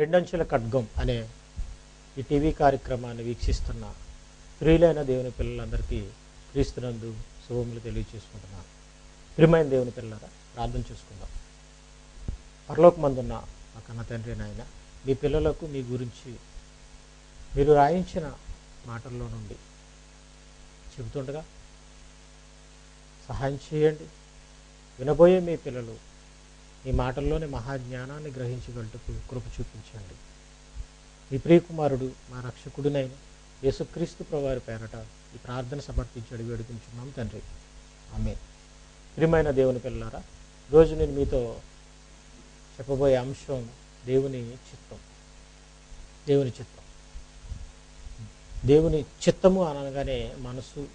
రెండంచుల ఖడ్గం అనే ఈ టీవీ కార్యక్రమాన్ని వీక్షిస్తున్న ప్రియులైన దేవుని పిల్లలందరికీ క్రీస్తునందు శుభములు తెలియజేసుకుంటున్నాను. ప్రియమైన దేవుని పిల్లలారా, ప్రార్థన చేసుకుందాం. పరలోకమందున్న మా కన్న తండ్రి నాయన, మీ పిల్లలకు మీ గురించి మీరు రాయించిన మాటల్లో నుండి చెబుతుండగా సహాయం చేయండి. వినబోయే మీ పిల్లలు ఈ మాటల్లోని మహాజ్ఞానాన్ని గ్రహించగలుగుటకు కృప చూపించండి. మీ ప్రియకుమారుడు మా రక్షకుడినైన యేసుక్రీస్తు ప్రభువారి పేరట ఈ ప్రార్థన సమర్పించి అడిగి వేడుకుంటున్నాం తండ్రి, ఆమేన్. ప్రియమైన దేవుని పిల్లలారా, రోజు నేను మీతో చెప్పబోయే అంశం దేవుని చిత్తం. దేవుని చిత్తం, దేవుని చిత్తము అనగానే మనసు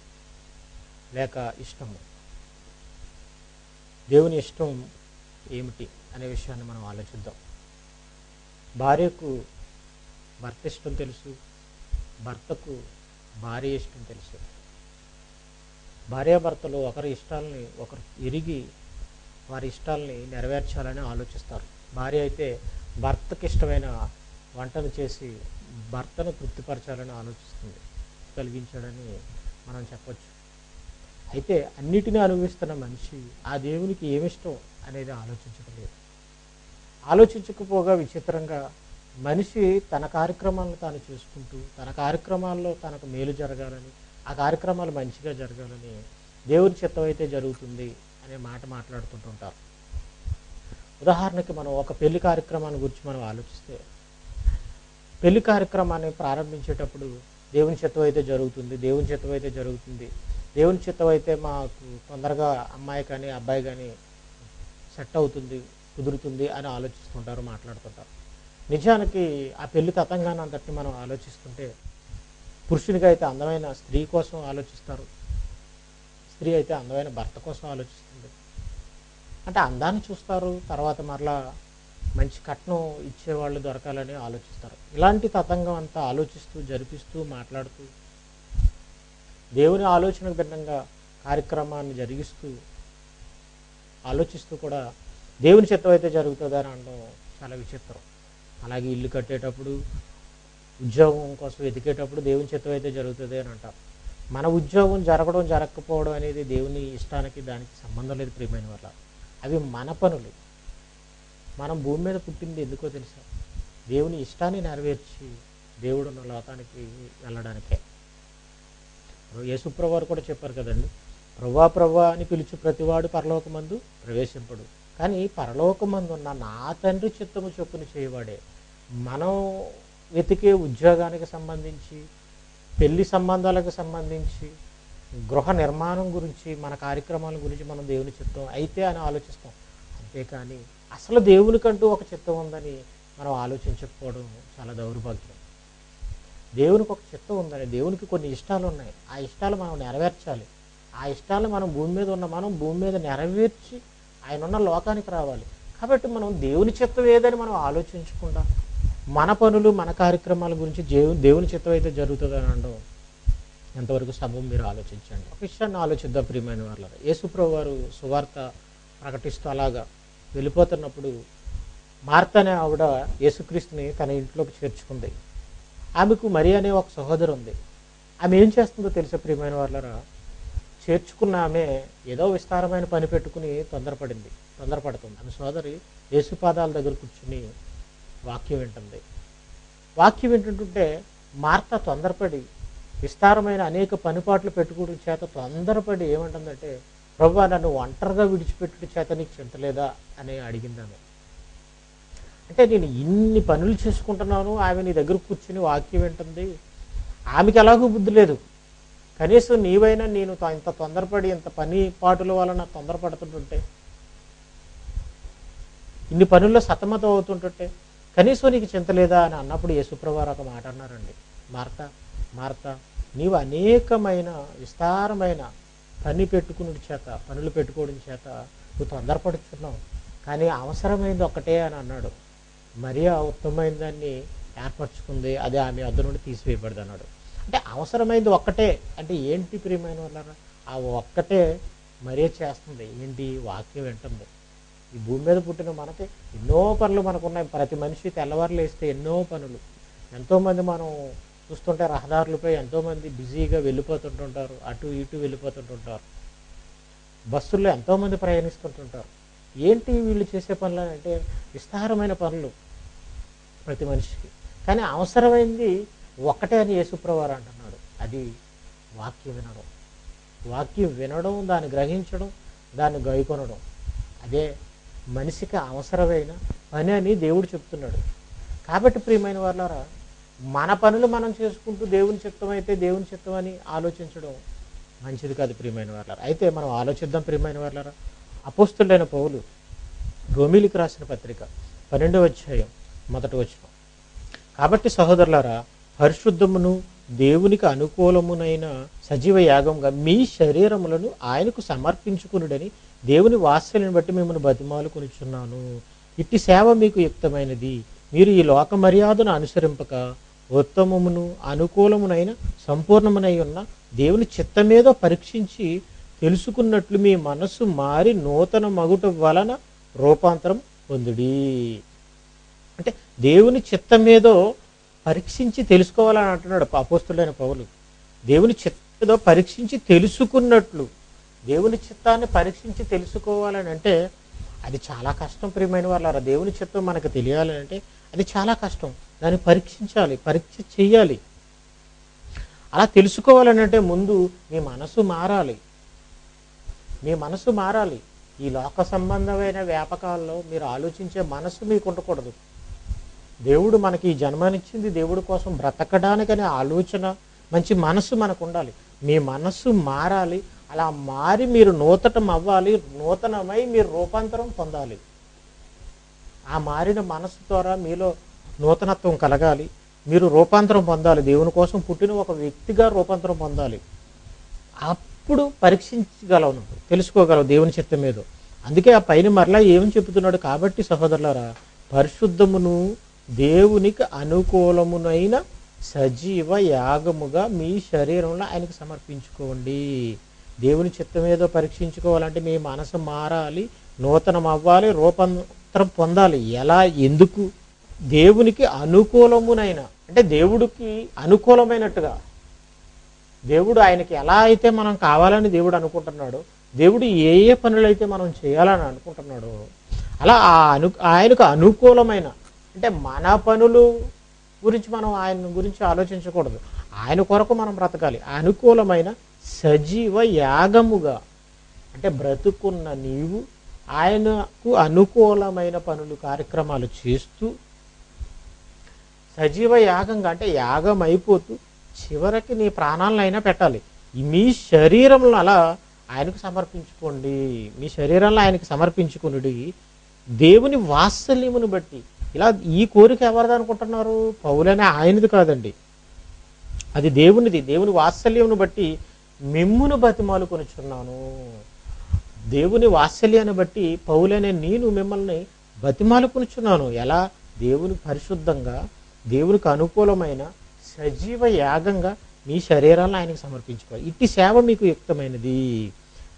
లేక ఇష్టము. దేవుని ఇష్టం ఏమిటి అనే విషయాన్ని మనం ఆలోచిద్దాం. భార్యకు భర్త ఇష్టం తెలుసు, భర్తకు భార్య ఇష్టం తెలుసు. భార్యాభర్తలు ఒకరి ఇష్టాలని ఒకరు ఎరిగి వారి ఇష్టాలని నెరవేర్చాలని ఆలోచిస్తారు. భార్య అయితే భర్తకి ఇష్టమైన వంటను చేసి భర్తను తృప్తిపరచాలని ఆలోచిస్తుంది, కలిగించాడని మనం చెప్పచ్చు. అయితే అన్నిటినీ అనుభవిస్తున్న మనిషి ఆ దేవునికి ఏమిష్టం అనేది ఆలోచించడం లేదు. ఆలోచించకపోగా విచిత్రంగా మనిషి తన కార్యక్రమాలను తాను చేసుకుంటూ తన కార్యక్రమాల్లో తనకు మేలు జరగాలని, ఆ కార్యక్రమాలు మంచిగా జరగాలని దేవుని చిత్తం అయితే జరుగుతుంది అనే మాట మాట్లాడుతుంటుంటారు. ఉదాహరణకి మనం ఒక పెళ్లి కార్యక్రమాన్ని గురించి మనం ఆలోచిస్తే, పెళ్లి కార్యక్రమాన్ని ప్రారంభించేటప్పుడు దేవుని చిత్తం అయితే జరుగుతుంది, దేవుని చిత్తం అయితే జరుగుతుంది, దేవుని చిత్తం అయితే మాకు తొందరగా అమ్మాయి కానీ అబ్బాయి కానీ సెట్ అవుతుంది, కుదురుతుంది అని ఆలోచిస్తుంటారు, మాట్లాడుతుంటారు. నిజానికి ఆ పెళ్లి తతంగాన్ని అంతటిని మనం ఆలోచిస్తుంటే, పురుషునిగా అయితే అందమైన స్త్రీ కోసం ఆలోచిస్తారు, స్త్రీ అయితే అందమైన భర్త కోసం ఆలోచిస్తుంది. అంటే అందాన్ని చూస్తారు, తర్వాత మరలా మంచి కట్నం ఇచ్చేవాళ్ళు దొరకాలని ఆలోచిస్తారు. ఇలాంటి తతంగం అంతా ఆలోచిస్తూ జరిపిస్తూ మాట్లాడుతూ దేవుని ఆలోచనకు భిన్నంగా కార్యక్రమాన్ని జరిగిస్తూ ఆలోచిస్తూ కూడా దేవుని చిత్తం అయితే జరుగుతుంది అని అనడం చాలా విచిత్రం. అలాగే ఇల్లు కట్టేటప్పుడు, ఉద్యోగం కోసం వెతికేటప్పుడు దేవుని చిత్తం అయితే జరుగుతుంది అని అంటారు. మన ఉద్యోగం జరగడం జరగకపోవడం అనేది దేవుని ఇష్టానికి దానికి సంబంధం లేదు ప్రియమైన వల్ల. అవి మన పనులు. మనం భూమి మీద పుట్టింది ఎందుకో తెలుసా? దేవుని ఇష్టాన్ని నెరవేర్చి దేవుడు ఉన్న లోకానికి వెళ్ళడానికే. యేసుప్రభు వారు కూడా చెప్పారు కదండి, ప్రభువా ప్రభువా అని పిలుచు ప్రతివాడు పరలోకమందు ప్రవేశింపడు, కానీ పరలోకమందు ఉన్న నా తండ్రి చిత్తము చొప్పున చేయవాడే. మనం వెతికే ఉద్యోగానికి సంబంధించి, పెళ్లి సంబంధాలకు సంబంధించి, గృహ నిర్మాణం గురించి, మన కార్యక్రమాల గురించి మనం దేవుని చిత్తం అయితే అని ఆలోచిస్తాం. అంతేకాని అసలు దేవునికంటూ ఒక చిత్తం ఉందని మనం ఆలోచించకపోవడం చాలా దౌర్భాగ్యం. దేవునికి ఒక చిత్తం ఉందని, దేవునికి కొన్ని ఇష్టాలు ఉన్నాయి, ఆ ఇష్టాలు మనం నెరవేర్చాలి. ఆ ఇష్టాలు మనం భూమి మీద నెరవేర్చి ఆయన ఉన్న లోకానికి రావాలి. కాబట్టి మనం దేవుని చిత్తం ఏదని మనం ఆలోచించకుండా మన పనులు మన కార్యక్రమాల గురించి దేవుని చిత్తం అయితే జరుగుతుంది అని అనడం ఎంతవరకు సబబు మీరు ఆలోచించండి. ఒక విషయాన్ని ఆలోచిద్దాం ప్రియమైన వాళ్ళ. యేసుప్రభు వారు సువార్త ప్రకటిస్తూ అలాగా వెళ్ళిపోతున్నప్పుడు మార్త అనే ఆవిడ యేసుక్రీస్తుని తన ఇంట్లోకి చేర్చుకుంది. ఆమెకు మరి అనే ఒక సహోదరు ఉంది. ఆమె ఏం చేస్తుందో తెలుసా ప్రియమైన వాళ్ళరా? చేర్చుకున్న ఆమె ఏదో విస్తారమైన పని పెట్టుకుని తొందరపడుతుంది. ఆమె సోదరి యేసుపాదాల దగ్గర కూర్చుని వాక్యం వింటుంది. వాక్యం వింటుంటే మార్త తొందరపడి విస్తారమైన అనేక పనిపాట్లు పెట్టుకోవడం చేత తొందరపడి ఏమంటుందంటే, ప్రభువా నన్ను ఒంటరిగా విడిచిపెట్టుట చేత నీకు చింతలేదా అని అడిగింది ఆమె. అంటే నేను ఇన్ని పనులు చేసుకుంటున్నాను, ఆమె నీ దగ్గర కూర్చుని వాక్యం వింటుంది, ఆమెకి ఎలాగూ బుద్ధి లేదు. కనీసం నీవైనా నేను ఇంత తొందరపడి ఇంత పని పాటుల వలన తొందరపడుతుంటుంటే, ఇన్ని పనుల్లో సతమతం అవుతుంటుంటే కనీసం నీకు చింతలేదా అని అన్నప్పుడు యేసుప్రభు వారు ఒక మాట అన్నారండి, మార్త నీవు అనేకమైన విస్తారమైన పనులు పెట్టుకోవడం చేత నువ్వు తొందరపడుతున్నావు, కానీ అవసరమైంది ఒక్కటే అని అన్నాడు. మరియా ఉత్తమమైన దాన్ని ఏర్పరచుకుంది, అది ఆమె వద్ద నుండి తీసివేయబడింది అన్నాడు. అంటే అవసరమైంది ఒక్కటే అంటే ఏంటి ప్రియమైన వాళ్ళ? ఆ ఒక్కటే మరియా చేస్తుంది ఏంటి? వాక్యం వింటుంది. ఈ భూమి మీద పుట్టిన మనకి ఎన్నో పనులు మనకున్నాయి. ప్రతి మనిషి తెల్లవారులు లేస్తే ఎన్నో పనులు. ఎంతోమంది మనం చూస్తుంటే రహదారులపై ఎంతోమంది బిజీగా వెళ్ళిపోతుంటుంటారు, అటు ఇటు వెళ్ళిపోతుంటుంటారు. బస్సుల్లో ఎంతోమంది ప్రయాణిస్తుంటుంటారు. ఏంటి వీళ్ళు చేసే పనులు అంటే విస్తారమైన పనులు ప్రతి మనిషికి. కానీ అవసరమైంది ఒక్కటే అని యేసుప్రభువారు అంటున్నాడు, అది వాక్యం వినడం. వాక్యం వినడం, దాన్ని గ్రహించడం, దాన్ని గైకొనడం, అదే మనిషికి అవసరమైన పని అని దేవుడు చెప్తున్నాడు. కాబట్టి ప్రియమైన వాళ్ళారా, మన పనులు మనం చేసుకుంటూ దేవుని చిత్తం అయితే దేవుని చిత్తం అని ఆలోచించడం మంచిది కాదు ప్రియమైన వాళ్ళారా. అయితే మనం ఆలోచిద్దాం ప్రియమైన వాళ్ళారా. అపోస్తులైన పౌలు రోమీలికి రాసిన పత్రిక 12వ అధ్యాయం 1వ వచనం. కాబట్టి సహోదరులారా, పరిశుద్ధమును దేవునికి అనుకూలమునైన సజీవ యాగంగా మీ శరీరములను ఆయనకు సమర్పించుకునుడని దేవుని వాత్సల్యను బట్టి మిమ్మల్ని బతిమాలుకొనుచున్నాను. ఇట్టి సేవ మీకు యుక్తమైనది. మీరు ఈ లోక మర్యాదను అనుసరింపక ఉత్తమమును అనుకూలమునైన సంపూర్ణమునై ఉన్న దేవుని చిత్తమేదో పరీక్షించి తెలుసుకున్నట్లు మీ మనస్సు మారి నూతన మగుట వలన రూపాంతరం పొందుడి. అంటే దేవుని చిత్తమేదో పరీక్షించి తెలుసుకోవాలని అంటున్నాడు అపోస్తులైన పౌలు. దేవుని చిత్తమేదో పరీక్షించి తెలుసుకున్నట్లు. దేవుని చిత్తాన్ని పరీక్షించి తెలుసుకోవాలని అంటే అది చాలా కష్టం ప్రియమైన వాళ్ళారా. దేవుని చిత్తం మనకు తెలియాలని అంటే అది చాలా కష్టం. దాన్ని పరీక్షించాలి, పరీక్ష చెయ్యాలి. అలా తెలుసుకోవాలని అంటే ముందు మీ మనసు మారాలి. మీ మనసు మారాలి. ఈ లోక సంబంధమైన వ్యాపకాల్లో మీరు ఆలోచించే మనసు మీకు ఉండకూడదు. దేవుడు మనకి ఈ జన్మనిచ్చింది దేవుడి కోసం బ్రతకడానికనే ఆలోచన, మంచి మనసు మనకు ఉండాలి. మీ మనస్సు మారాలి. అలా మారి మీరు నూతనం అవ్వాలి. నూతనమై మీరు రూపాంతరం పొందాలి. ఆ మారిన మనసు ద్వారా మీలో నూతనత్వం కలగాలి. మీరు రూపాంతరం పొందాలి. దేవుని కోసం పుట్టిన ఒక వ్యక్తిగా రూపాంతరం పొందాలి. అప్పుడు పరీక్షించగలవు, తెలుసుకోగలవు దేవుని చిత్తం మీద. అందుకే ఆ పైన మరలా ఏమని చెబుతున్నాడు, కాబట్టి సహోదరులారా, పరిశుద్ధమును దేవునికి అనుకూలమునైన సజీవ యాగముగా మీ శరీరంలో ఆయనకు సమర్పించుకోండి. దేవుని చిత్తం ఏదో పరీక్షించుకోవాలంటే మీ మనసు మారాలి, నూతనం అవ్వాలి, రూపాంతరం పొందాలి. ఎలా, ఎందుకు? దేవునికి అనుకూలమునైన అంటే దేవుడికి అనుకూలమైనట్టుగా, దేవుడు ఆయనకి ఎలా అయితే మనం కావాలని దేవుడు అనుకుంటున్నాడో, దేవుడు ఏ ఏ పనులైతే మనం చేయాలని అనుకుంటున్నాడో అలా ఆయనకు అనుకూలమైన అంటే మన పనులు గురించి మనం ఆయన గురించి ఆలోచించకూడదు. ఆయన కొరకు మనం బ్రతకాలి. అనుకూలమైన సజీవ యాగముగా అంటే బ్రతుకున్న నీవు ఆయనకు అనుకూలమైన పనులు కార్యక్రమాలు చేస్తూ సజీవ యాగంగా అంటే యాగం అయిపోతూ చివరికి నీ ప్రాణాలను అయినా పెట్టాలి. మీ శరీరంలో అలా ఆయనకు సమర్పించుకోండి. మీ శరీరంలో ఆయనకు సమర్పించుకునుడి దేవుని వాత్సల్యమును బట్టి. ఇలా ఈ కోరిక ఎవరిది అనుకుంటున్నారు? పౌలనే ఆయనది కాదండి, అది దేవునిది. దేవుని వాత్సల్యమును బట్టి మిమ్మును బతిమాలుకొనుచున్నాను. దేవుని వాత్సల్యాన్ని బట్టి పౌలనే నేను మిమ్మల్ని బతిమాలుకొనుచున్నాను. ఎలా? దేవుని పరిశుద్ధంగా దేవునికి అనుకూలమైన సజీవ యాగంగా మీ శరీరాలను ఆయనకు సమర్పించుకోవాలి. ఇట్టి సేవ మీకు యుక్తమైనది.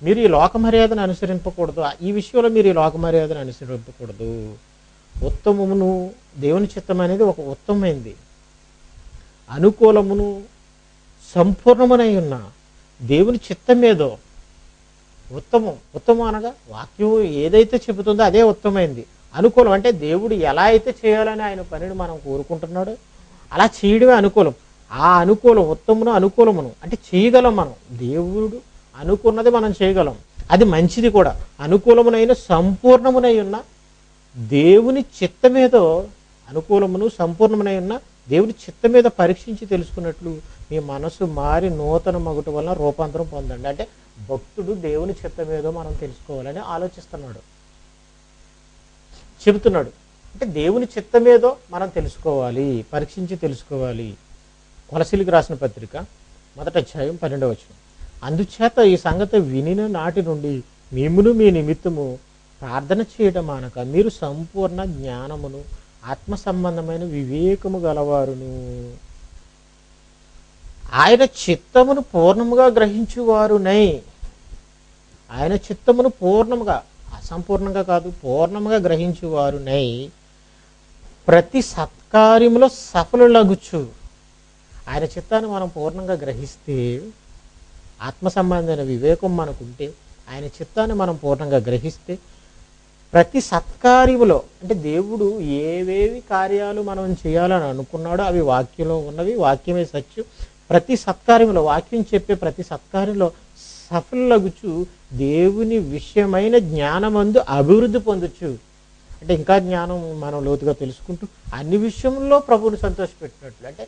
మీరు ఈ లోక మర్యాదను అనుసరింపకూడదు. ఈ విషయంలో మీరు ఈ లోక మర్యాదను అనుసరింపకూడదు. ఉత్తమమును దేవుని చిత్తం అనేది ఒక ఉత్తమమైంది, అనుకూలమును సంపూర్ణమునై ఉన్న దేవుని చిత్తం ఏదో ఉత్తమం. ఉత్తమం అనగా వాక్యం ఏదైతే చెబుతుందో అదే ఉత్తమైంది. అనుకూలం అంటే దేవుడు ఎలా అయితే చేయాలని ఆయన పనిని మనం కోరుకుంటున్నాడో అలా చేయడమే అనుకూలం. ఆ అనుకూలం ఉత్తమును అనుకూలమును అంటే చేయగలం మనం. దేవుడు అనుకున్నది మనం చేయగలం, అది మంచిది కూడా. అనుకూలమునైన సంపూర్ణమునై ఉన్న దేవుని చిత్తమేదో, అనుకూలమును సంపూర్ణమునై ఉన్న దేవుని చిత్తమేదో పరీక్షించి తెలుసుకున్నట్లు మీ మనసు మారి నూతన మగుట వలన రూపాంతరం పొందండి. అంటే భక్తుడు దేవుని చిత్తమేదో మనం తెలుసుకోవాలని ఆలోచిస్తున్నాడు, చెబుతున్నాడు. అంటే దేవుని చిత్తమేదో మనం తెలుసుకోవాలి, పరీక్షించి తెలుసుకోవాలి. కొలసీలకు రాసిన పత్రిక 1వ అధ్యాయం 12వ వచనం. అందుచేత ఈ సంగతి వినిన నాటి నుండి మిమ్మును మీ నిమిత్తము ప్రార్థన చేయడం మానక మీరు సంపూర్ణ జ్ఞానమును ఆత్మ సంబంధమైన వివేకము గలవారును ఆయన చిత్తమును పూర్ణముగా గ్రహించువారునై, ఆయన చిత్తమును పూర్ణముగా అసంపూర్ణంగా కాదు, పూర్ణంగా గ్రహించు వారునై ప్రతి సత్కార్యములో సఫలులగుచు. ఆయన చిత్తాన్ని మనం పూర్ణంగా గ్రహిస్తే, ఆత్మ సంబంధమైన వివేకం మనకుంటే, ఆయన చిత్తాన్ని మనం పూర్ణంగా గ్రహిస్తే ప్రతి సత్కార్యములో, అంటే దేవుడు ఏవేవి కార్యాలు మనం చేయాలని అనుకున్నాడో అవి వాక్యంలో ఉన్నవి, వాక్యమే సత్యం. ప్రతి సత్కార్యంలో, వాక్యం చెప్పే ప్రతి సత్కార్యంలో సఫలగుచు దేవుని విషయమైన జ్ఞానమందు అభివృద్ధి పొందొచ్చు. అంటే ఇంకా జ్ఞానం మనం లోతుగా తెలుసుకుంటూ అన్ని విషయంలో ప్రభువుని సంతోషపెట్టినట్లు. అంటే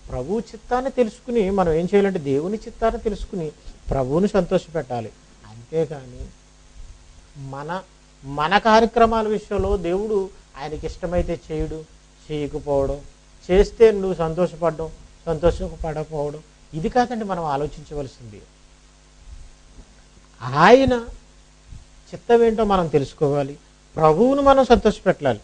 ప్రభు చిత్తాన్ని తెలుసుకుని మనం ఏం చేయాలంటే దేవుని చిత్తాన్ని తెలుసుకుని ప్రభువుని సంతోషపెట్టాలి. అంతేగాని మన కార్యక్రమాల విషయంలో దేవుడు ఆయనకి ఇష్టమైతే చేయడు, చేయకపోవడం, చేస్తే నువ్వు సంతోషపడకపోవడం, ఇది కాదండి మనం ఆలోచించవలసింది. ఆయన చిత్తం ఏంటో మనం తెలుసుకోవాలి, ప్రభువును మనం సంతోషపెట్టాలి,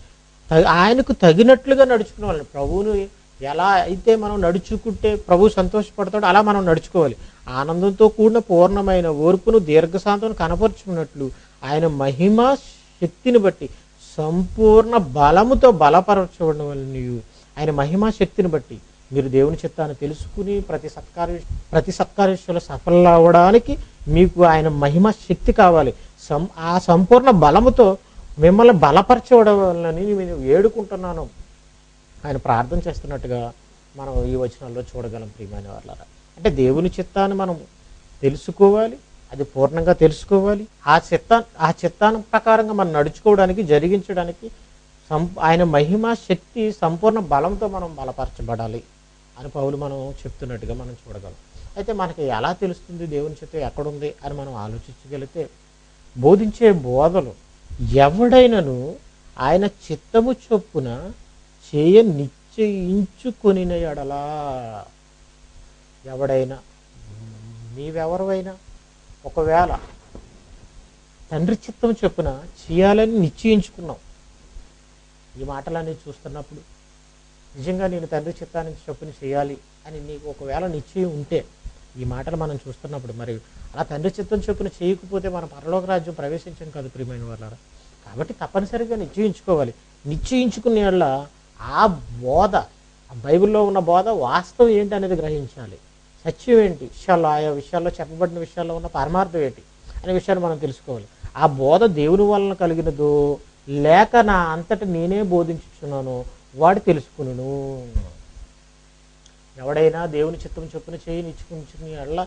ఆయనకు తగినట్లుగా నడుచుకోవాలి. ప్రభువును ఎలా అయితే మనం నడుచుకుంటే ప్రభు సంతోషపడతాడో అలా మనం నడుచుకోవాలి. ఆనందంతో కూడిన పూర్ణమైన ఓర్పును, దీర్ఘశాంతను కనపరుచుకున్నట్లు ఆయన మహిమా శక్తిని బట్టి సంపూర్ణ బలముతో బలపరచబడిన వలన ఆయన మహిమా శక్తిని బట్టి మీరు దేవుని చిత్తాన్ని తెలుసుకుని ప్రతి సత్కార్యంలో సఫలం అవ్వడానికి మీకు ఆయన మహిమా శక్తి కావాలి. ఆ సంపూర్ణ బలముతో మిమ్మల్ని బలపరచబడాలని నేను వేడుకుంటున్నాను ఆయన ప్రార్థన చేస్తున్నట్టుగా మనం ఈ వచనాల్లో చూడగలం. ప్రియమైన వాళ్ళారా, అంటే దేవుని చిత్తాన్ని మనం తెలుసుకోవాలి, అది పూర్ణంగా తెలుసుకోవాలి. ఆ చిత్తాన్ని ప్రకారంగా మనం నడుచుకోవడానికి, జరిగించడానికి ఆయన మహిమా శక్తి సంపూర్ణ బలంతో మనం బలపరచబడాలి అని పౌలు మనం చెప్తున్నట్టుగా మనం చూడగలం. అయితే మనకి ఎలా తెలుస్తుంది దేవుని చిత్తం ఎక్కడుంది అని మనం ఆలోచించగలిగితే, బోధించే బోధలు ఎవడైనను ఆయన చిత్తము చొప్పున చేయ నిశ్చయించుకొనిన ఎడలా, ఎవడైనా నీవెవరైనా ఒకవేళ తండ్రి చిత్తం చొప్పున చేయాలని నిశ్చయించుకున్నావు, ఈ మాటలన్నీ చూస్తున్నప్పుడు నిజంగా నేను తండ్రి చిత్తాన్ని చొప్పున చేయాలి అని నీకు ఒకవేళ నిశ్చయం ఉంటే, ఈ మాటలు మనం చూస్తున్నప్పుడు మరి అలా తండ్రి చిత్తం చొప్పున చేయకపోతే మన పరలోక రాజ్యం ప్రవేశించం కాదు ప్రియమైన వాళ్ళారా. కాబట్టి తప్పనిసరిగా నిశ్చయించుకోవాలి. నిశ్చయించుకునే వల్ల ఆ బోధ, ఆ బైబిల్లో ఉన్న బోధ వాస్తవం ఏంటి అనేది గ్రహించాలి. సత్యం ఏంటి విషయాల్లో, ఆయా విషయాల్లో చెప్పబడిన విషయాల్లో ఉన్న పరమార్థం ఏంటి అనే విషయాన్ని మనం తెలుసుకోవాలి. ఆ బోధ దేవుని వలన కలిగినదో లేక నా అంతటా నేనే బోధించుచున్నాను వాడు తెలుసుకును. ఎవడైనా దేవుని చిత్తం చొప్పున చేయి నిచ్చుకుని వల్ల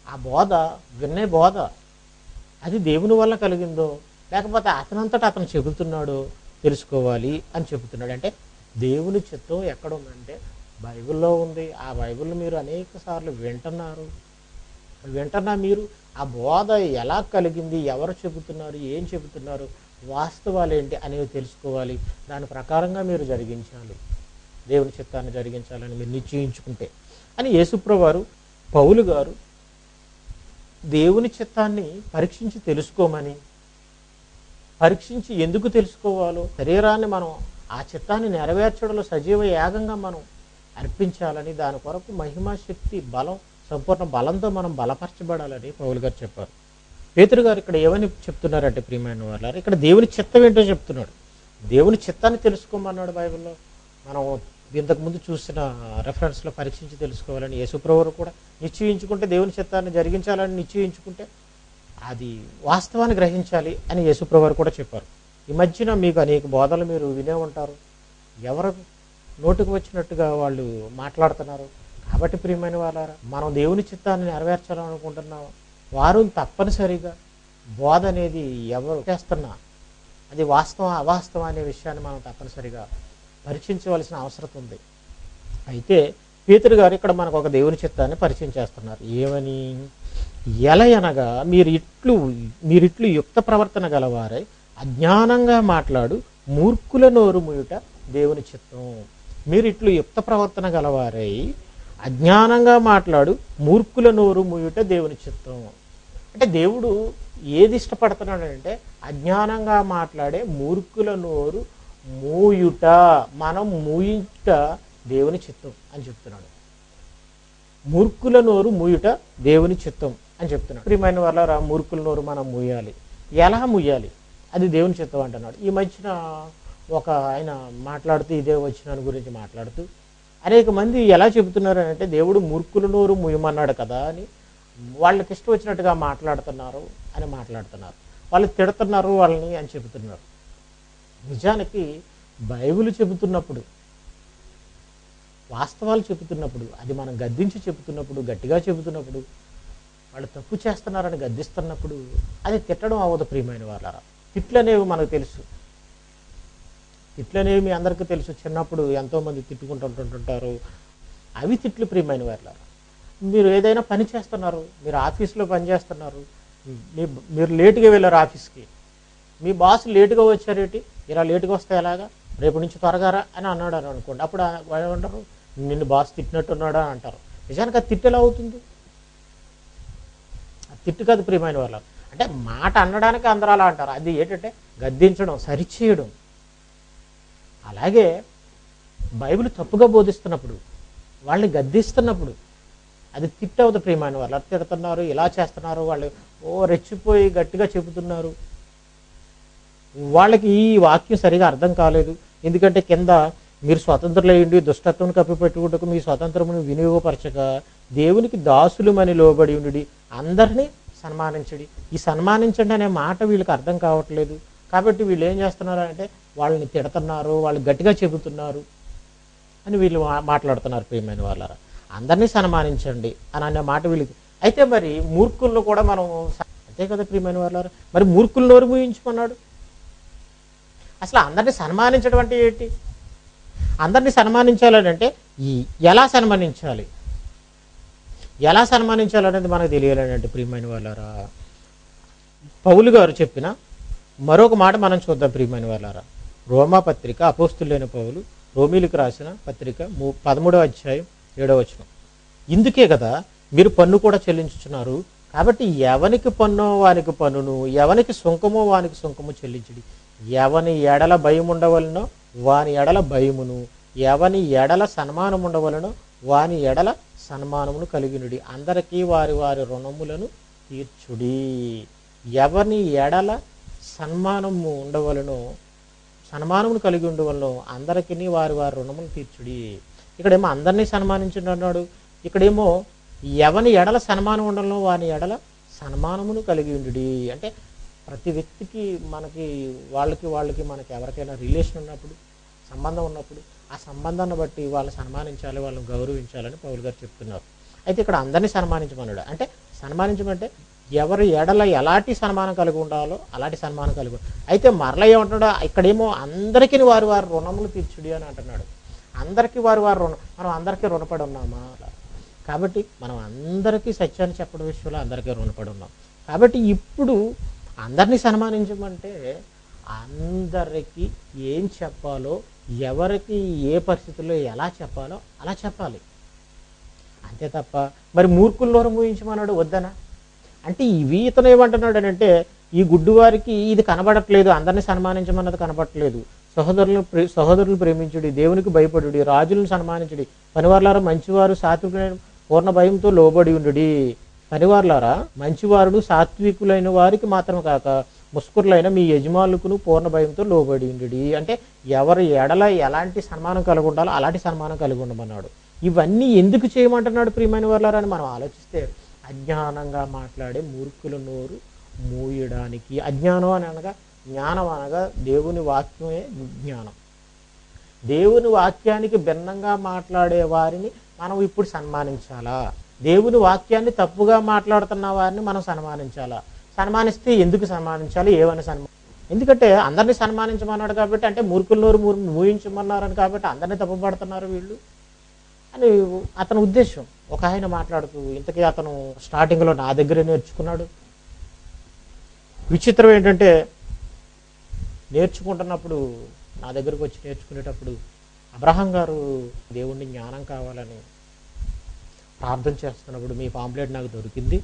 ఆ బోధ విన్నే బోధ అది దేవుని వల్ల కలిగిందో లేకపోతే అతనంతటా అతను చెబుతున్నాడో తెలుసుకోవాలి అని చెబుతున్నాడు. అంటే దేవుని చిత్తం ఎక్కడ ఉందంటే బైబిల్లో ఉంది. ఆ బైబిల్ మీరు అనేక సార్లు వింటున్నా మీరు ఆ బోధ ఎలా కలిగింది, ఎవరు చెబుతున్నారు, ఏం చెబుతున్నారు, వాస్తవాలు ఏంటి అనేవి తెలుసుకోవాలి. దాని ప్రకారంగా మీరు జరిగించాలి, దేవుని చిత్తాన్ని జరిగించాలని మీరు నిశ్చయించుకుంటే అని యేసుప్రభువు వారు పౌలు గారు దేవుని చిత్తాన్ని పరీక్షించి తెలుసుకోమని, పరీక్షించి ఎందుకు తెలుసుకోవాలో, శరీరాన్ని మనం ఆ చిత్తాన్ని నెరవేర్చడంలో సజీవ యాగంగా మనం అర్పించాలని, దాని కొరకు మహిమా శక్తి బలం సంపూర్ణ బలంతో మనం బలపరచబడాలని పౌలు గారు చెప్పారు. పేతురు గారు ఇక్కడ ఏమని చెప్తున్నారంటే ప్రియమైన వాళ్ళారు, ఇక్కడ దేవుని చిత్తం ఏంటో చెప్తున్నాడు. దేవుని చిత్తాన్ని తెలుసుకోమన్నాడు బైబిల్లో. మనం ఇంతకుముందు చూసిన రెఫరెన్స్లో పరీక్షించి తెలుసుకోవాలని యేసుప్రభువు కూడా నిశ్చయించుకుంటే, దేవుని చిత్తాన్ని జరిగించాలని నిశ్చయించుకుంటే అది వాస్తవాన్ని గ్రహించాలి అని యేసుప్రభువు కూడా చెప్పారు. ఈ మధ్యన మీకు అనేక బోధలు మీరు వినే ఉంటారు, ఎవరు నోటుకు వచ్చినట్టుగా వాళ్ళు మాట్లాడుతున్నారు. కాబట్టి ప్రియమైన వాళ్ళారా, మనం దేవుని చిత్తాన్ని నెరవేర్చాలనుకుంటున్నాం వారు తప్పనిసరిగా బోధ అనేది ఎవరు చేస్తున్నా అది వాస్తవం అవాస్తవం అనే విషయాన్ని మనం తప్పనిసరిగా పరీక్షించవలసిన అవసరం ఉంది. అయితే పేతురు గారు ఇక్కడ మనకు ఒక దేవుని చిత్తాన్ని పరిచయం చేస్తున్నారు. ఏమని? ఎలయనగా మీరిట్లు యుక్త ప్రవర్తన గలవారై అజ్ఞానంగా మాట్లాడు మూర్ఖుల నోరు ముయుట దేవుని చిత్తం. మీరు ఇట్లు యుక్త ప్రవర్తన గలవారై అజ్ఞానంగా మాట్లాడు మూర్ఖుల నోరు ముయుట దేవుని చిత్తం. అంటే దేవుడు ఏది ఇష్టపడుతున్నాడంటే అజ్ఞానంగా మాట్లాడే మూర్ఖుల నోరు మూయుట, మనం మూయుట దేవుని చిత్తం అని చెప్తున్నాడు. మూర్ఖుల నోరు మూయుట దేవుని చిత్తం అని చెప్తున్నాడు. ప్రియమైన వాళ్ళారా, మూర్ఖుల నోరు మనం మూయాలి. ఎలా మూయాలి? అది దేవుని చిత్తం అంటున్నాడు. ఈ మధ్యన ఒక ఆయన మాట్లాడుతూ ఇదే వచనాన్ని గురించి మాట్లాడుతూ అనేక మంది ఎలా చెబుతున్నారు అంటే దేవుడు మూర్ఖుల నోరు మూయమన్నాడు కదా అని వాళ్ళకి ఇష్టం వచ్చినట్టుగా మాట్లాడుతున్నారు అని మాట్లాడుతున్నారు. వాళ్ళు తిడుతున్నారు వాళ్ళని అని చెబుతున్నారు. నిజానికి బైబిల్ చెబుతున్నప్పుడు, వాస్తవాలు చెబుతున్నప్పుడు, అది మనం గద్దించి చెబుతున్నప్పుడు, గట్టిగా చెబుతున్నప్పుడు, వాళ్ళు తప్పు చేస్తున్నారని గద్దిస్తున్నప్పుడు అది తిట్టడం అవ్వదు ప్రియమైన వాళ్ళారా. తిట్లు అనేవి మనకు తెలుసు. తిట్లు అనేవి మీ అందరికీ తెలుసు. చిన్నప్పుడు ఎంతోమంది తిట్టుకుంటుంటుంటారు. అవి తిట్లు ప్రియమైన వాళ్ళారా. మీరు ఏదైనా పని చేస్తున్నారు, మీరు ఆఫీస్లో పని చేస్తున్నారు, మీరు లేటుగా వెళ్ళారు ఆఫీస్కి, మీ బాస్ లేటుగా వచ్చారేటి, ఇలా లేటుగా వస్తే ఎలాగా, రేపు నుంచి త్వరగారా అని అన్నాడు అని అనుకోండి. అప్పుడు ఏమంటారు, నిన్ను బాస్ తిట్టినట్టున్నాడా అంటారు. నిజానికి అది తిట్టు ఎలా అవుతుంది? అది తిట్టు కాదు ప్రియమైన వాళ్ళ. అంటే మాట అనడానికి అందరూ అలా అంటారు. అది ఏంటంటే గద్దించడం, సరిచేయడం. అలాగే బైబిల్ తప్పుగా బోధిస్తున్నప్పుడు, వాళ్ళని గద్దిస్తున్నప్పుడు అది తిట్టు అవుతుంది ప్రియమైన వాళ్ళు. అలా తిడుతున్నారు, ఇలా చేస్తున్నారు, వాళ్ళు రెచ్చిపోయి గట్టిగా చెబుతున్నారు. వాళ్ళకి ఈ వాక్యం సరిగా అర్థం కాలేదు. ఎందుకంటే కింద మీరు స్వతంత్రులయ్యండి, దుష్టత్వం కప్పిపెట్టుకుంటూ మీ స్వతంత్రమును వినియోగపరచక దేవునికి దాసులమని లోబడి ఉండి అందరినీ సన్మానించడి. ఈ సన్మానించండి అనే మాట వీళ్ళకి అర్థం కావట్లేదు. కాబట్టి వీళ్ళు ఏం చేస్తున్నారు అంటే వాళ్ళని తిడుతున్నారు, వాళ్ళు గట్టిగా చెబుతున్నారు అని వీళ్ళు మాట్లాడుతున్నారు ప్రియమైన వాళ్ళారా. అందరినీ సన్మానించండి అని అనే మాట వీళ్ళకి. అయితే మరి మూర్ఖులను కూడా మనం అంతే కదా ప్రియమైన వాళ్ళారా. మరి మూర్ఖులు నోరు మూయించుకున్నాడు. అసలు అందరినీ సన్మానించడం అంటే ఏంటి? అందరినీ సన్మానించాలని అంటే ఎలా సన్మానించాలి, ఎలా సన్మానించాలనేది మనకు తెలియాలని అంటే ప్రియమైన వాళ్ళారా, పౌలు గారు చెప్పిన మరొక మాట మనం చూద్దాం ప్రియమైన వాళ్ళారా. రోమా పత్రిక, అపోస్తులైన పౌలు రోమీలకు రాసిన పత్రిక 13వ అధ్యాయం 7వ వచనం. ఇందుకే కదా మీరు పన్ను కూడా చెల్లించుచున్నారు. కాబట్టి ఎవనికి పన్ను వానికి పన్నును, ఎవనికి సుంకమో వానికి సుంకము చెల్లించడి. ఎవని ఎడల భయం ఉండవలనో వాని ఎడల భయమును, ఎవని ఎడల సన్మానం ఉండవలనో వాని ఎడల సన్మానమును కలిగినుడి. అందరికీ వారి వారి రుణములను తీర్చుడి. ఎవని ఎడల సన్మానము ఉండవలనో, సన్మానమును కలిగి ఉండవలనో అందరికీ వారి వారి రుణమును తీర్చుడి. ఇక్కడేమో అందరినీ సన్మానించండి అన్నాడు. ఇక్కడేమో ఎవని ఎడల సన్మానం ఉండవలనో వాని ఎడల సన్మానమును కలిగి ఉండి. అంటే ప్రతి వ్యక్తికి మనకి వాళ్ళకి మనకి ఎవరికైనా రిలేషన్ ఉన్నప్పుడు, సంబంధం ఉన్నప్పుడు ఆ సంబంధాన్ని బట్టి వాళ్ళని సన్మానించాలి, వాళ్ళని గౌరవించాలని పౌలు గారు చెప్తున్నారు. అయితే ఇక్కడ అందరినీ సన్మానించమన్నాడు. అంటే సన్మానించమంటే ఎవరి ఎడల ఎలాంటి సన్మానం కలిగి ఉండాలో అలాంటి సన్మానం కలిగి. అయితే మరలా ఏమంటున్నాడు, ఇక్కడేమో అందరికీ వారి వారి రుణములు తీర్చుడి అని అంటున్నాడు. అందరికీ వారి వారి రుణం, మనం అందరికీ రుణపడి ఉన్నామా? కాబట్టి మనం అందరికీ సత్యాన్ని చెప్పడం విషయంలో అందరికీ రుణపడి ఉన్నాం. కాబట్టి ఇప్పుడు అందరినీ సన్మానించమంటే అందరికీ ఏం చెప్పాలో, ఎవరికి ఏ పరిస్థితుల్లో ఎలా చెప్పాలో అలా చెప్పాలి. అంతే తప్ప మరి మూర్ఖుల నోరు మూయించమన్నాడు వద్దనా? అంటే ఇతను ఏమంటున్నాడు అని అంటే, ఈ గుడ్డివారికి ఇది కనబడట్లేదు, అందరినీ సన్మానించమన్నది కనబడట్లేదు. సహోదరులను ప్రేమించుడి, దేవునికి భయపడుడి, రాజులను సన్మానించుడి, పనివారులారా మంచివారు సాత్వికులైన పూర్ణ భయంతో లోబడి ఉండుడి. పనివారులారా మంచివారుడు సాత్వికులైన వారికి మాత్రం కాక ముస్కురులైన మీ యజమానులకును పూర్ణ భయంతో లోబడి ఉండుడి. అంటే ఎవరి ఎడల ఎలాంటి సన్మానం కలిగి ఉండాలో అలాంటి సన్మానం కలిగి ఉండమన్నాడు. ఇవన్నీ ఎందుకు చేయమంటున్నాడు ప్రియమైన వాళ్ళారా అని మనం ఆలోచిస్తే, అజ్ఞానంగా మాట్లాడే మూర్ఖుల నోరు మూయడానికి. అజ్ఞానం అని అనగా, జ్ఞానం అనగా దేవుని వాక్యమే జ్ఞానం. దేవుని వాక్యానికి భిన్నంగా మాట్లాడే వారిని మనం ఇప్పుడు సన్మానించాలా? దేవుని వాక్యాన్ని తప్పుగా మాట్లాడుతున్న వారిని మనం సన్మానించాలా? సన్మానిస్తే ఎందుకు సన్మానించాలి? ఏమని ఎందుకంటే అందరినీ సన్మానించమన్నాడు కాబట్టి, అంటే మూర్ఖుల నోరు మూయించమన్నారని కాబట్టి అందరినీ తప్పుపడుతున్నారు వీళ్ళు అని అతని ఉద్దేశం. ఒక ఆయన మాట్లాడుతూ, ఇంతకీ అతను స్టార్టింగ్లో నా దగ్గరే నేర్చుకున్నాడు. విచిత్రం ఏంటంటే, నేర్చుకుంటున్నప్పుడు నా దగ్గరకు వచ్చి నేర్చుకునేటప్పుడు అబ్రహాం గారు దేవుణ్ణి జ్ఞానం కావాలని ప్రార్థన చేస్తున్నప్పుడు మీ పాంప్లెట్ నాకు దొరికింది,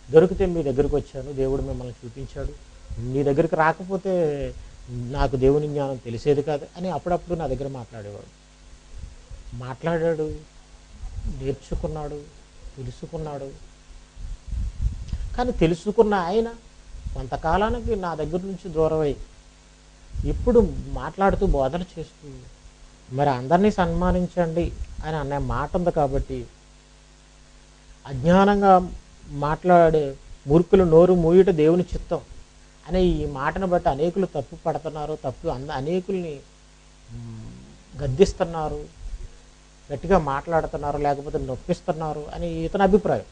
దొరికితే మీ దగ్గరకు వచ్చాను, దేవుడు మిమ్మల్ని చూపించాడు, మీ దగ్గరికి రాకపోతే నాకు దేవుని జ్ఞానం తెలిసేది కాదు అని అప్పుడప్పుడు నా దగ్గర మాట్లాడేవాడు. మాట్లాడాడు, నేర్చుకున్నాడు, తెలుసుకున్నాడు. కానీ తెలుసుకున్న ఆయన కొంతకాలానికి నా దగ్గర నుంచి దూరమై ఇప్పుడు మాట్లాడుతూ బోధన చేస్తూ మరి అందరినీ సన్మానించండి అని అనే మాట ఉంది కాబట్టి అజ్ఞానంగా మాట్లాడే మూర్ఖులు నోరు మూయుట దేవుని చిత్తం అనే ఈ మాటను బట్టి అనేకులు తప్పు పడుతున్నారు, అనేకుల్ని గద్దిస్తున్నారు, గట్టిగా మాట్లాడుతున్నారు, లేకపోతే నొప్పిస్తున్నారు అని ఇతని అభిప్రాయం.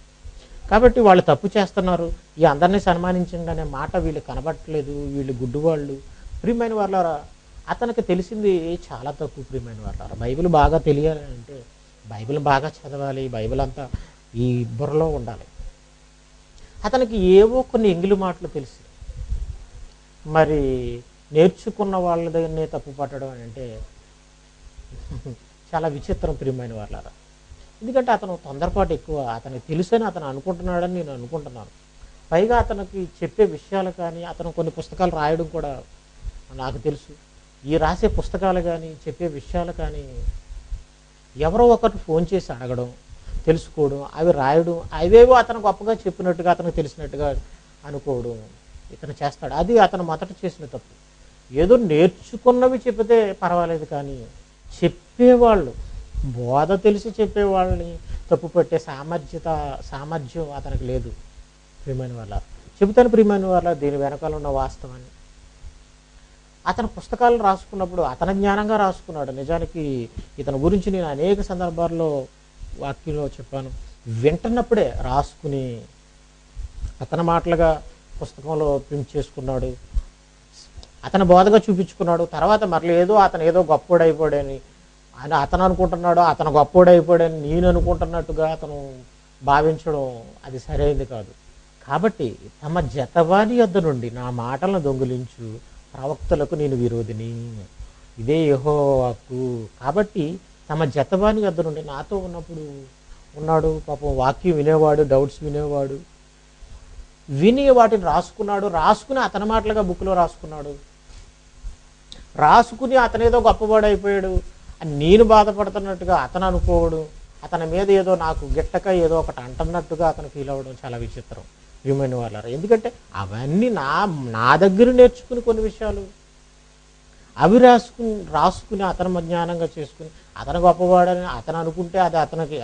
కాబట్టి వాళ్ళు తప్పు చేస్తున్నారు, ఈ అందరినీ సన్మానించండి అనే మాట వీళ్ళు కనబట్టలేదు, వీళ్ళు గుడ్డివాళ్ళు. ప్రియమైన వాళ్ళారా, అతనికి తెలిసింది చాలా తక్కువ. ప్రియమైన వాళ్ళారా, బైబిల్ బాగా తెలియాలి అంటే బైబిల్ బాగా చదవాలి, బైబిల్ అంతా ఈ బుర్రలో ఉండాలి. అతనికి ఏవో కొన్ని ఎంగిలి మాటలు తెలుసు. మరి నేర్చుకున్న వాళ్ళ దగ్గరనే తప్పు పట్టడం అంటే చాలా విచిత్రం. ప్రియమైన వాళ్ళారా, ఎందుకంటే అతను తొందరపాటు ఎక్కువ. అతనికి తెలుసని అతను అనుకుంటున్నాడని నేను అనుకుంటున్నాను. పైగా అతనికి చెప్పే విషయాలు కానీ, అతను కొన్ని పుస్తకాలు రాయడం కూడా నాకు తెలుసు. ఈ రాసే పుస్తకాలు కానీ, చెప్పే విషయాలు కానీ ఎవరో ఒకరు ఫోన్ చేసి అడగడం, తెలుసుకోవడం, అవి రాయడం, అవేవో అతను గొప్పగా చెప్పినట్టుగా, అతనికి తెలిసినట్టుగా అనుకోవడం ఇతను చేస్తాడు. అది అతను మొదట చేసిన తప్పు. ఏదో నేర్చుకున్నవి చెప్తే పర్వాలేదు, కానీ చెప్పేవాళ్ళు, బోధ తెలిసి చెప్పేవాళ్ళని తప్పు పెట్టే సామర్థ్యం అతనికి లేదు. ప్రియమైన వాళ్ళ చెబుతాను, ప్రియమైన వాళ్ళ దీని వెనకాల ఉన్న వాస్తవాన్ని. అతను పుస్తకాలను రాసుకున్నప్పుడు అతని జ్ఞానంగా రాసుకున్నాడు. నిజానికి ఇతని గురించి నేను అనేక సందర్భాల్లో వాక్యంలో చెప్పాను. వింటున్నప్పుడే రాసుకుని అతని మాటలుగా పుస్తకంలో ప్రింట్ చేసుకున్నాడు, అతను బోధగా చూపించుకున్నాడు. తర్వాత మరలా అతను ఏదో గొప్పోడైపోయాడని అతను అనుకుంటున్నాడు, అతను గొప్పోడైపోయాడని నేను అనుకుంటున్నట్టుగా అతను భావించడం అది సరైనది కాదు. కాబట్టి తమ జతవాని యొద్ద నుండి నా మాటలను దొంగిలించు ప్రవక్తలకు నేను విరోధిని, ఇదే యెహోవా వాక్కు. కాబట్టి తమ జతవాని యొద్ద నుండి నాతో ఉన్నప్పుడు ఉన్నాడు, పాపం వాక్యం వినేవాడు, డౌట్స్ వినేవాడు, విని వాటిని రాసుకున్నాడు. రాసుకుని అతని మాటలుగా బుక్లో రాసుకున్నాడు. రాసుకుని అతనేదో గొప్పవాడు అయిపోయాడు అని నేను బాధపడుతున్నట్టుగా అతను అనుకోవడం, అతని మీద ఏదో నాకు గిట్టక ఏదో ఒకటి అంటున్నట్టుగా అతను ఫీల్ అవ్వడం చాలా విచిత్రం. హ్యూమన్ వాళ్ళారా, ఎందుకంటే అవన్నీ నా దగ్గర నేర్చుకుని కొన్ని విషయాలు అవి రాసుకుని అతను జ్ఞానంగా చేసుకుని అతను గొప్పవాడని అతను అనుకుంటే అది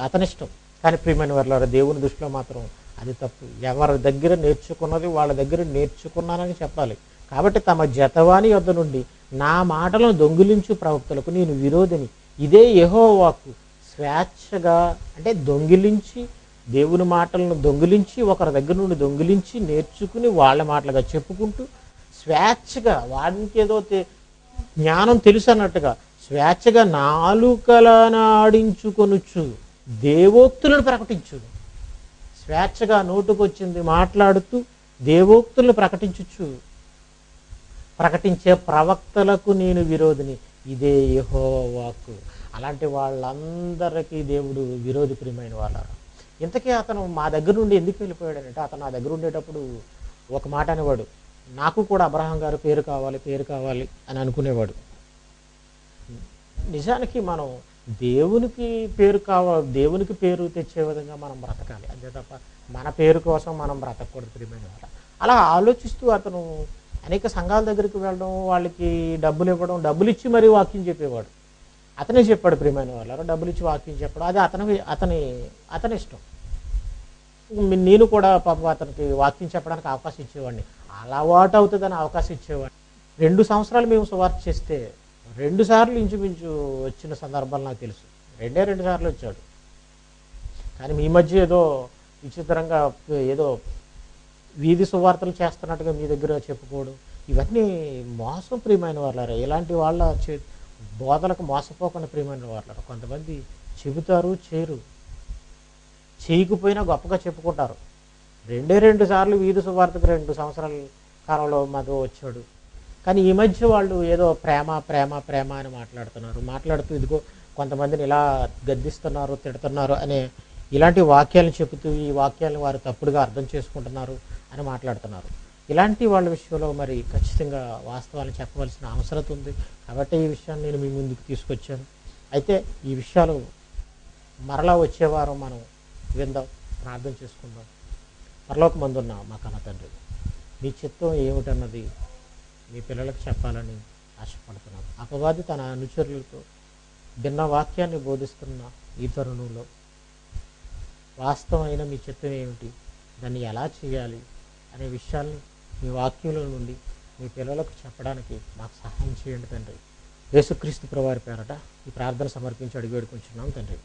అతని ఇష్టం. కానీ ప్రియమైన వాళ్ళారా, దేవుని దృష్టిలో మాత్రం అది తప్పు. ఎవరి దగ్గర నేర్చుకున్నది వాళ్ళ దగ్గర నేర్చుకున్నానని చెప్పాలి. కాబట్టి తమ జతవాని యొద్ద నుండి నా మాటలను దొంగిలించు ప్రవక్తలకు నేను విరోధిని, ఇదే యెహోవా వాక్కు. స్వేచ్ఛగా అంటే దొంగిలించి, దేవుని మాటలను దొంగిలించి, ఒకరి దగ్గర నుండి దొంగిలించి నేర్చుకుని వాళ్ళ మాటలుగా చెప్పుకుంటూ స్వేచ్ఛగా వాడికి ఏదో జ్ఞానం తెలుసు అన్నట్టుగా స్వేచ్ఛగా నాలుకలను ఆడించుకొనుచు దేవోక్తులను ప్రకటించు. స్వేచ్ఛగా నోటుకొచ్చింది మాట్లాడుతూ దేవోక్తులను ప్రకటించే ప్రవక్తలకు నేను విరోధిని, ఇదే యెహోవా వాక్కు. అలాంటి వాళ్ళందరికీ దేవుడు విరోధి. ప్రియమైన వాళ్ళారా, ఇంతకీ అతను మా దగ్గర నుండి ఎందుకు వెళ్ళిపోయాడంటే, అతను నా దగ్గర ఉండేటప్పుడు ఒక మాట అనేవాడు, నాకు కూడా అబ్రహాం గారు పేరు కావాలి అని అనుకునేవాడు. నిజానికి మనం దేవునికి పేరు తెచ్చే విధంగా మనం బ్రతకాలి, అంతే తప్ప మన పేరు కోసం మనం బ్రతకూడదు. ప్రియమైన వాళ్ళ అలా ఆలోచిస్తూ అతను అనేక సంఘాల దగ్గరికి వెళ్ళడం, వాళ్ళకి డబ్బులు ఇవ్వడం, డబ్బులు ఇచ్చి మరీ వాక్యం చెప్పేవాడు. అతనే చెప్పాడు ప్రియమైన వాళ్ళారా, డబ్బులు ఇచ్చి వాక్యం చెప్పడం అది అతని ఇష్టం. నేను కూడా పాపం అతనికి వాక్యం చెప్పడానికి అవకాశం ఇచ్చేవాడిని, అలవాటు అవుతుందని అవకాశం ఇచ్చేవాడిని. 2 సంవత్సరాలు మేము సువార్త చేస్తే 2 సార్లు ఇంచుమించు వచ్చిన సందర్భాలు నాకు తెలుసు. 2 సార్లు వచ్చాడు. కానీ మీ మధ్య ఏదో విచిత్రంగా ఏదో వీధి సువార్తలు చేస్తున్నట్టుగా మీ దగ్గర చెప్పుకోవడం, ఇవన్నీ మోసం. ప్రియమైన వాళ్ళారా, ఇలాంటి వాళ్ళ బోధలకు మోసపోకుండా ప్రియమైన వాళ్ళారా, కొంతమంది చెబుతారు, చేయకపోయినా గొప్పగా చెప్పుకుంటారు. 2 సార్లు వీధి సువార్తకు 2 సంవత్సరాల కాలంలో మధు వచ్చాడు. కానీ ఈ మధ్య వాళ్ళు ఏదో ప్రేమ అని మాట్లాడుతూ ఇదిగో కొంతమందిని ఇలా గద్దిస్తున్నారు, తిడుతున్నారు అనే ఇలాంటి వాక్యాలను చెబుతూ ఈ వాక్యాలను వారు తప్పుడుగా అర్థం చేసుకుంటున్నారు అని మాట్లాడుతున్నారు. ఇలాంటి వాళ్ళ విషయంలో మరి ఖచ్చితంగా వాస్తవాలను చెప్పవలసిన అవసరం ఉంది. కాబట్టి ఈ విషయాన్ని నేను మీ ముందుకు తీసుకొచ్చాను. అయితే ఈ విషయాలు మరలా వచ్చేవారం మనం విందాం, ప్రార్థన చేసుకుందాం. పరలోకమందున్న మా కన్న తండ్రి, మీ చిత్తం ఏమిటన్నది మీ పిల్లలకు చెప్పాలని ఆశపడుతున్నాను. అపవాది తన అనుచరులతో భిన్న వాక్యాన్ని బోధిస్తున్న ఈ తరుణంలో వాస్తవమైన మీ చిత్తం ఏమిటి, దాన్ని ఎలా చేయాలి అనే విషయాల్ని మీ వాక్యముల నుండి మీ పిల్లలకు చెప్పడానికి మాకు సహాయం చేయండి తండ్రి. యేసుక్రీస్తు ప్రభువారి పేరట ఈ ప్రార్థన సమర్పించి అడిగి వేడుకుంటున్నాం తండ్రి.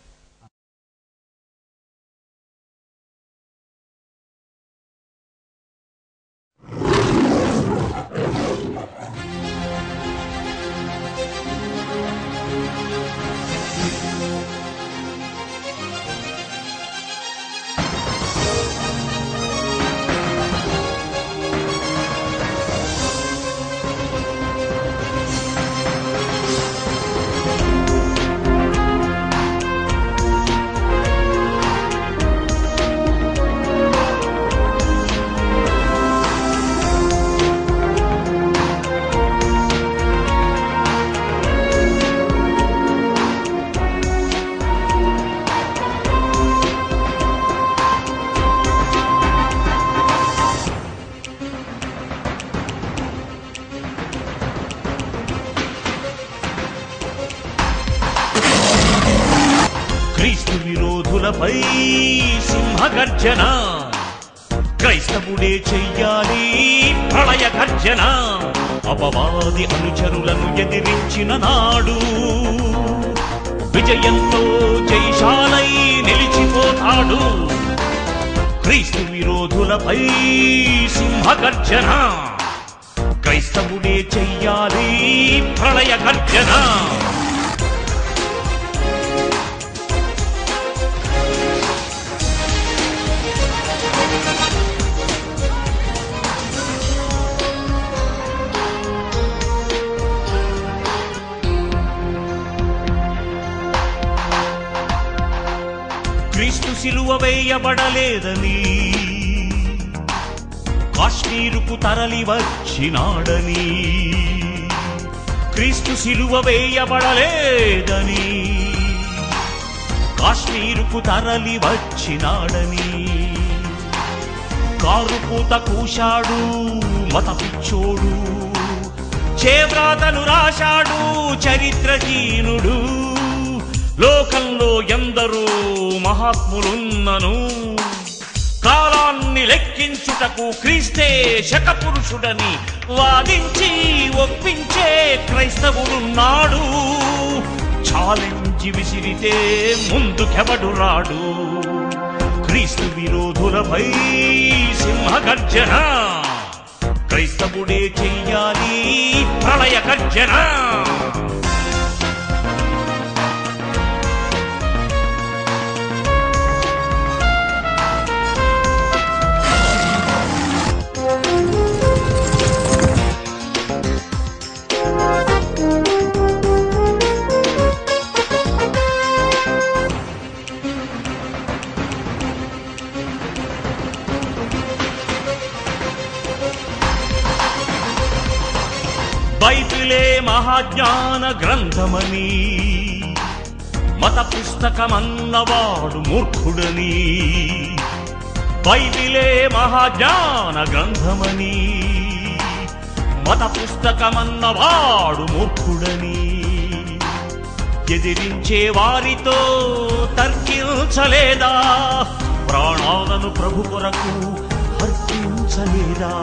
క్రీస్తు విరోధులపై సింహగర్జన, క్రైస్తవుడే చెయ్యాలి ప్రళయ గర్జన. అపవాది అనుచరులను ఎదిరించిన నాడు విజయంతో జయశాలై నిలిచిపోతాడు. క్రీస్తు విరోధులపై సింహగర్జన, క్రైస్తవుడే చెయ్యాలి ప్రళయ గర్జన. క్రీస్తు సిలువ వేయబడలేదని, కాశ్మీరుకు తరలి వచ్చినాడని. క్రీస్తు సిలువ వేయబడలేదని, కాశ్మీరుకు తరలి వచ్చినాడని. కారుపూత కూశాడు మత పిచ్చోడు, చేవ్రాతలు రాశాడు చరిత్రహీనుడు. లోకంలో ఎందరో మహాత్ములున్నను, కాలాన్ని లెక్కించుటకు క్రీస్తే శకపురుషుడని వాదించి ఒప్పించే క్రైస్తవుడున్నాడు. ఛాలెంజ్ విసిరితే ముందుకెవడు రాడు. క్రీస్తు విరోధులపై సింహగర్జన, క్రైస్తవుడే చెయ్యాలి ప్రళయ గర్జన. బైబిలే మహాజ్ఞాన గ్రంథమని, మత పుస్తకమన్నవాడు మూర్ఖుడని. బైబిలే మహాజ్ఞాన గ్రంథమని, మత పుస్తకమన్నవాడు మూర్ఖుడని. ఎదిరించే వారితో తర్కించలేదా, ప్రాణాలను ప్రభు కొరకు అర్పించలేదా.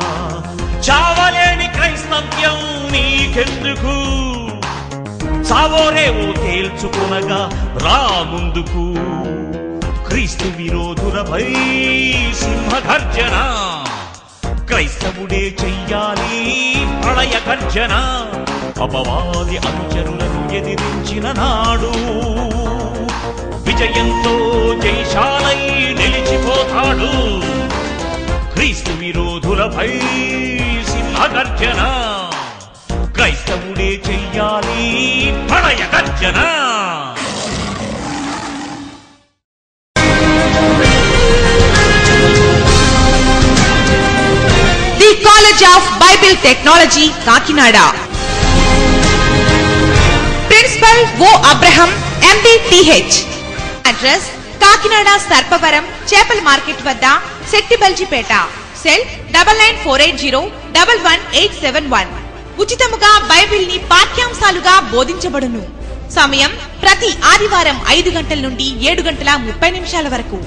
చావలేని క్రైస్తవ్యం నీకెందుకు, చావోరేవో తేల్చుకొనగా రా ముందుకు. క్రీస్తు విరోధులపై సింహగర్జన, క్రైస్తవుడే చెయ్యాలి ప్రళయ గర్జన. అపవాది అనుచరులను ఎదిరించిన నాడు విజయంతో జయశాలై నిలిచిపోతాడు. క్రీస్తు విరోధులపై సింహగర్జన, క్రైస్తవుడే చెయ్యాలి ప్రళయ గర్జన. The college of Bible technology Kakinada. Principal O Abraham MD/TH. Address Kakinada Sarpavaram చేపల మార్కెట్ వద్ద శెట్టిబల్జిపేట. సెల్ 9948011871. ఉచితముగా బైబిల్ ని పాఠ్యాంశాలుగా బోధించబడును. సమయం ప్రతి ఆదివారం 5 గంటల నుండి 7 గంటల 30 నిమిషాల వరకు.